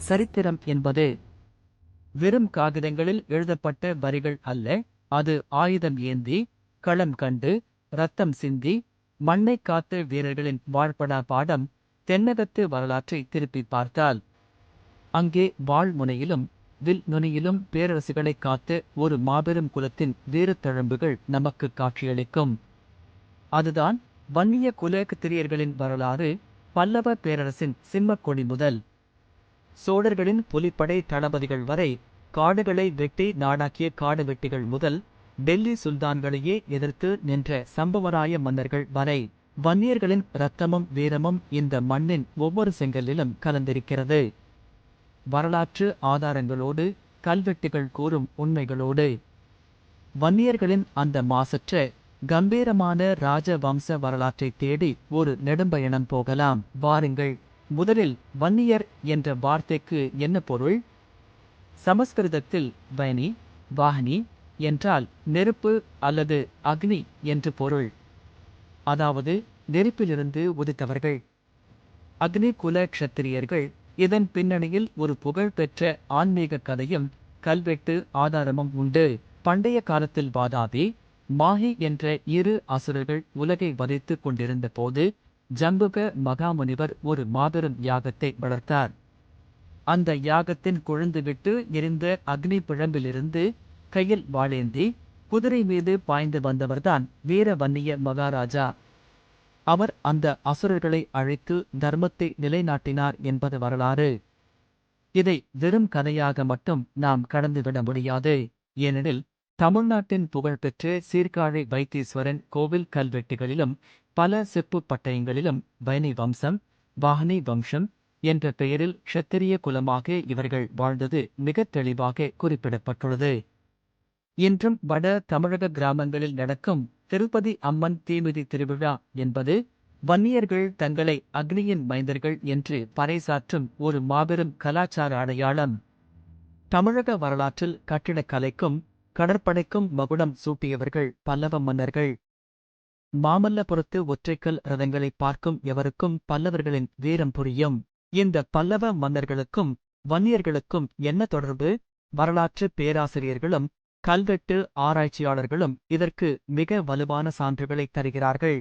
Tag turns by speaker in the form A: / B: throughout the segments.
A: சரித்திரம் என்பது வெறும் காகிதங்களில் எழுதப்பட்ட வரிகள் அல்ல, அது ஆயுதம் ஏந்தி, களம் கண்டு, இரத்தம் சிந்தி, மண்ணை காத்த வீரர்களின் வாழ்படா பாடம். தென்னகத்து வரலாற்றை திருப்பி பார்த்தால் அங்கே வாள் முனையிலும் வில் நுனியிலும் பேரரசுகளை காத்த ஒரு மாபெரும் குலத்தின் வீரத்தழும்புகள் நமக்கு காட்சியளிக்கும். அதுதான் வன்னிய குலத்திரியர்களின் வரலாறு. பல்லவ பேரரசின் சிம்மக்கொடி முதல் சோழர்களின் புலிப்படை தளபதிகள் வரை, காடுகளை வெட்டி நாடாக்கிய காடு வெட்டிகள் முதல் டெல்லி சுல்தான்களையே எதிர்த்து நின்ற சம்பவராய மன்னர்கள் வரை, வன்னியர்களின் இரத்தமும் வீரமும் இந்த மண்ணின் ஒவ்வொரு செங்கலிலும் கலந்திருக்கிறது. வரலாற்று ஆதாரங்களோடு, கல்வெட்டுகள் கூறும் உண்மைகளோடு. வன்னியர்களின் அந்த மாசற்ற கம்பீரமான ராஜ வம்ச வரலாற்றை தேடி ஒரு நெடும்பயணம் போகலாம். வாருங்கள். முதலில் வன்னியர் என்ற வார்த்தைக்கு என்ன பொருள்? சமஸ்கிருதத்தில் வனி வாஹனி என்றால் நெருப்பு அல்லது அக்னி என்று பொருள். அதாவது நெருப்பிலிருந்து உதித்தவர்கள், அக்னி குல க்ஷத்திரியர்கள். இதன் பின்னணியில் ஒரு புகழ்பெற்ற ஆன்மீக கதையும் கல்வெட்டு ஆதாரமும் உண்டு. பண்டைய காலத்தில் வாதாபி, மாஹி என்ற இரு அசுரர்கள் உலகை வதைத்துக் கொண்டிருந்த போது ஜம்புக மகாமுனிவர் ஒரு மாபெரும் யாகத்தை வளர்த்தார். அந்த யாகத்தின் கொழுந்துவிட்டு எரிந்த அக்னி பிழம்பிலிருந்து கையில் வாளேந்தி குதிரை மீது பாய்ந்து வந்தவர்தான் வீர வன்னிய மகாராஜா. அவர் அந்த அசுரர்களை அழைத்து தர்மத்தை நிலைநாட்டினார் என்பது வரலாறு. இதை வெறும் கதையாக மட்டும் நாம் கடந்துவிட முடியாது. ஏனெனில் தமிழ்நாட்டின் புகழ்பெற்ற சீர்காழி வைத்தீஸ்வரன் கோவில் கல்வெட்டுகளிலும் பல செப்பு பட்டயங்களிலும் வயனி வம்சம், வாஹனி வம்சம் என்ற பெயரில் க்ஷத்திரிய குலமாக இவர்கள் வாழ்ந்தது மிக தெளிவாக குறிப்பிடப்பட்டுள்ளது. இன்றும் வட தமிழக கிராமங்களில் நடக்கும் திருப்பதி அம்மன் தீமிதி திருவிழா என்பது வன்னியர்கள் தங்களை அக்னியின் மைந்தர்கள் என்று பறைசாற்றும் ஒரு மாபெரும் கலாச்சார அடையாளம். தமிழக வரலாற்றில் கட்டிடக்கலைக்கும் கடற்படைக்கும் மகுடம் சூட்டியவர்கள் பல்லவ மன்னர்கள். மாமல்லபுரத்து ஒற்றைக்கல் ரதங்களை பார்க்கும் எவருக்கும் பல்லவர்களின் வீரம் புரியும். இந்த பல்லவ மன்னர்களுக்கும் வன்னியர்களுக்கும் என்ன தொடர்பு? வரலாற்று பேராசிரியர்களும் கல்வெட்டு ஆராய்ச்சியாளர்களும் இதற்கு மிக வலுவான சான்றுகளை தருகிறார்கள்.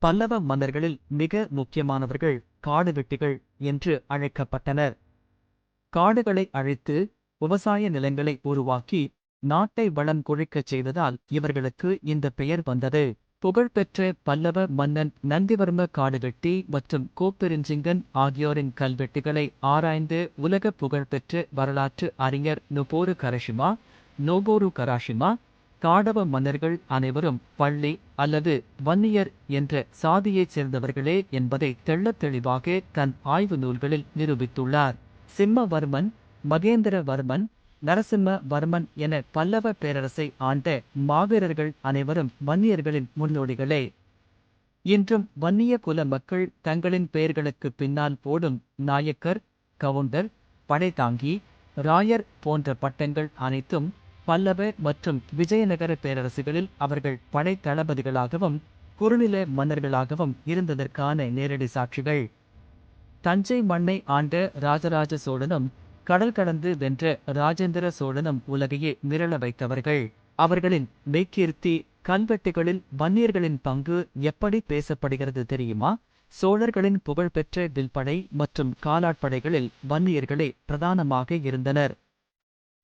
A: பல்லவ மன்னர்களில் மிக முக்கியமானவர்கள் காடு வெட்டிகள் என்று அழைக்கப்பட்டனர். காடுகளை அழித்து விவசாய நிலங்களை உருவாக்கி நாட்டை வளம் கொழிக்கச் செய்ததால் இவர்களுக்கு இந்த பெயர் வந்தது. புகழ்பெற்ற பல்லவ மன்னன் நந்திவர்ம காடுவெட்டி மற்றும் கோப்பெருஞ்சிங்கன் ஆகியோரின் கல்வெட்டுகளை ஆராய்ந்து உலக புகழ்பெற்ற வரலாற்று அறிஞர் நோபோரு கராஷிமா, காடவ மன்னர்கள் அனைவரும் பள்ளி அல்லது வன்னியர் என்ற சாதியைச் சேர்ந்தவர்களே என்பதை தெள்ளத் தெளிவாக தன் ஆய்வு நூல்களில் நிரூபித்துள்ளார். சிம்மவர்மன், மகேந்திரவர்மன், நரசிம்மவர்மன் என பல்லவ பேரரசை ஆண்ட மாவீரர்கள் அனைவரும் வன்னியர்களின் முன்னோடிகளே. இன்றும் வன்னிய குல மக்கள் தங்களின் பெயர்களுக்கு பின்னால் போடும் நாயக்கர், கவுண்டர், படைதாங்கி, ராயர் போன்ற பட்டங்கள் அனைத்தும் பல்லவ மற்றும் விஜயநகர பேரரசுகளில் அவர்கள் படை தளபதிகளாகவும் குறுநில மன்னர்களாகவும் இருந்ததற்கான நேரடி சாட்சிகள். தஞ்சை மண்ணை ஆண்ட ராஜராஜ சோழனும் கடல் கடந்து வென்ற ராஜேந்திர சோழனும் உலகையே மிரள வைத்தவர்கள். அவர்களின் மெய்கீர்த்தி கல்வெட்டுகளில் வன்னியர்களின் பங்கு எப்படி பேசப்படுகிறது தெரியுமா? சோழர்களின் புகழ்பெற்ற வில்படை மற்றும் காலாட்படைகளில் வன்னியர்களே பிரதானமாக இருந்தனர்.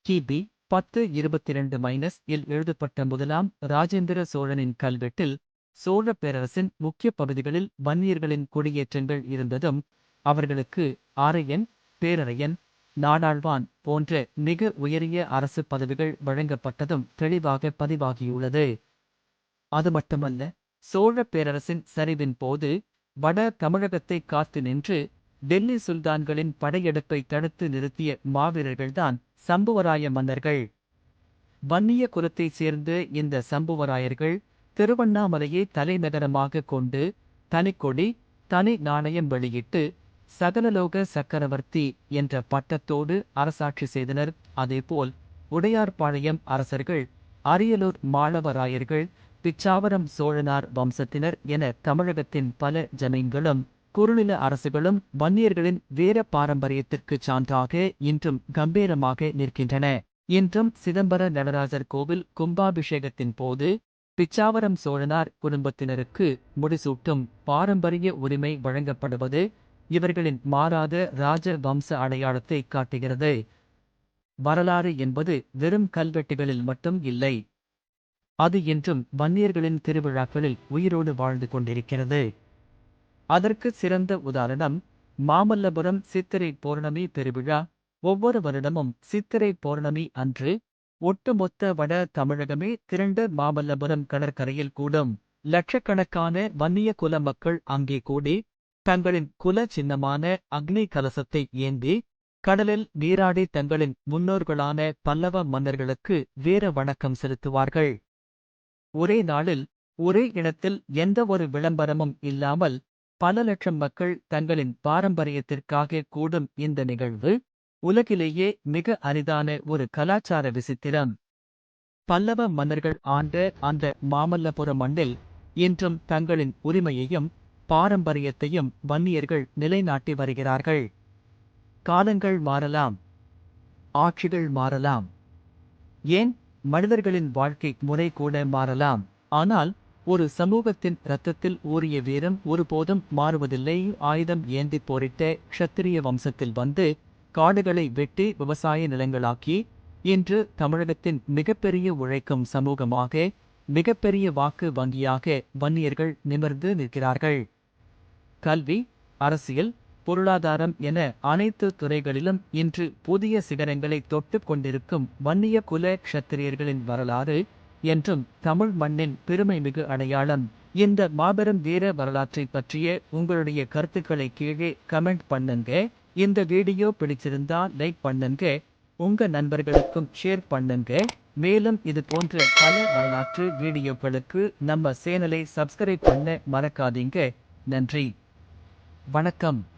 A: கிபி 1022 இல் எழுதப்பட்ட முதலாம் ராஜேந்திர சோழனின் கல்வெட்டில் சோழ பேரரசின் முக்கிய பகுதிகளில் வன்னியர்களின் குடியேற்றங்கள் இருந்ததும் அவர்களுக்கு ஆரையன், பேரரையன், நாடாழ்வான் போன்ற மிக உயரிய அரசு பதவிகள் வழங்கப்பட்டதும் தெளிவாக பதிவாகியுள்ளது. அது மட்டுமல்ல, சோழ பேரரசின் சரிவின் போது வட தமிழகத்தை காத்து நின்று டெல்லி சுல்தான்களின் படையெடுப்பை தடுத்து நிறுத்திய மாவீரர்கள்தான் சம்புவராய மன்னர்கள். வன்னிய குலத்தைச் சேர்ந்த இந்த சம்புவராயர்கள் திருவண்ணாமலையை தலைநகரமாக கொண்டு தனிக்கொடி, தனி நாணயம் வெளியிட்டு சகலலோக சக்கரவர்த்தி என்ற பட்டத்தோடு அரசாட்சி செய்தனர். அதேபோல் உடையார்பாளையம் அரசர்கள், அரியலூர் மாளவராயர்கள், பிச்சாவரம் சோழனார் வம்சத்தினர் என தமிழகத்தின் பல ஜமீன்களும் குறுநில அரசுகளும் வன்னியர்களின் வீர பாரம்பரியத்திற்கு சான்றாக இன்றும் கம்பீரமாக நிற்கின்றன. இன்றும் சிதம்பர நடராஜர் கோவில் கும்பாபிஷேகத்தின் போது பிச்சாவரம் சோழனார் குடும்பத்தினருக்கு முடிசூட்டும் பாரம்பரிய உரிமை வழங்கப்படுவது இவர்களின் மாறாத ராஜ வம்ச அடையாளத்தை காட்டுகிறது. வரலாறு என்பது வெறும் கல்வெட்டுகளில் மட்டும் இல்லை. அது இன்றும் வன்னியர்களின் திருவிழாக்களில் உயிரோடு வாழ்ந்து கொண்டிருக்கிறது. அதற்கு சிறந்த உதாரணம் மாமல்லபுரம் சித்திரை பௌர்ணமி பெருவிழா. ஒவ்வொரு வருடமும் சித்திரை பௌர்ணமி அன்று ஒட்டுமொத்த வட தமிழகமே திரண்டு மாமல்லபுரம் கடற்கரையில் கூடும். லட்சக்கணக்கான வன்னிய குல மக்கள் அங்கே கூடி தங்களின் குல சின்னமான அக்னி கலசத்தை ஏந்தி கடலில் நீராடி தங்களின் முன்னோர்களான பல்லவ மன்னர்களுக்கு வீர வணக்கம் செலுத்துவார்கள். ஒரே நாளில் ஒரே இடத்தில் எந்த ஒரு விளம்பரமும் இல்லாமல் பல லட்சம் மக்கள் தங்களின் பாரம்பரியத்திற்காக கூடும் இந்த நிகழ்வு உலகிலேயே மிக அரிதான ஒரு கலாச்சார விசித்திரம். பல்லவ மன்னர்கள் ஆண்ட அந்த மாமல்லபுர மண்ணில் இன்றும் தங்களின் உரிமையையும் பாரம்பரியத்தையும் வன்னியர்கள் நிலைநாட்டி வருகிறார்கள். காலங்கள் மாறலாம், ஆட்சிகள் மாறலாம், ஏன் மனிதர்களின் வாழ்க்கை முறை கூட மாறலாம். ஆனால் ஒரு சமூகத்தின் இரத்தத்தில் ஊறிய வீரம் ஒருபோதும் மாறுவதில்லை. ஆயுதம் ஏந்தி போரிட்ட க்ஷத்திரிய வம்சத்தில் வந்து காடுகளை வெட்டி விவசாய நிலங்களாக்கி இன்று தமிழகத்தின் மிகப்பெரிய உழைக்கும் சமூகமாக, மிகப்பெரிய வாக்கு வங்கியாக வன்னியர்கள் நிமிர்ந்து நிற்கிறார்கள். கல்வி, அரசியல், பொருளாதாரம் என அனைத்து துறைகளிலும் இன்று புதிய சிகரங்களை தொட்டுக் கொண்டிருக்கும் வன்னிய குல க்ஷத்திரியர்களின் வரலாறு என்றும் தமிழ் மண்ணின் பெருமைமிகு அடையாளம். இந்த மாபெரும் வீர வரலாற்றை பற்றிய உங்களுடைய கருத்துக்களை கீழே கமெண்ட் பண்ணுங்க. இந்த வீடியோ பிடிச்சிருந்தா லைக் பண்ணுங்க, உங்க நண்பர்களுக்கும் ஷேர் பண்ணுங்க. மேலும் இது போன்ற பல வரலாற்று வீடியோக்களுக்கு நம்ம சேனலை சப்ஸ்கிரைப் பண்ண மறக்காதீங்க. நன்றி, வணக்கம்.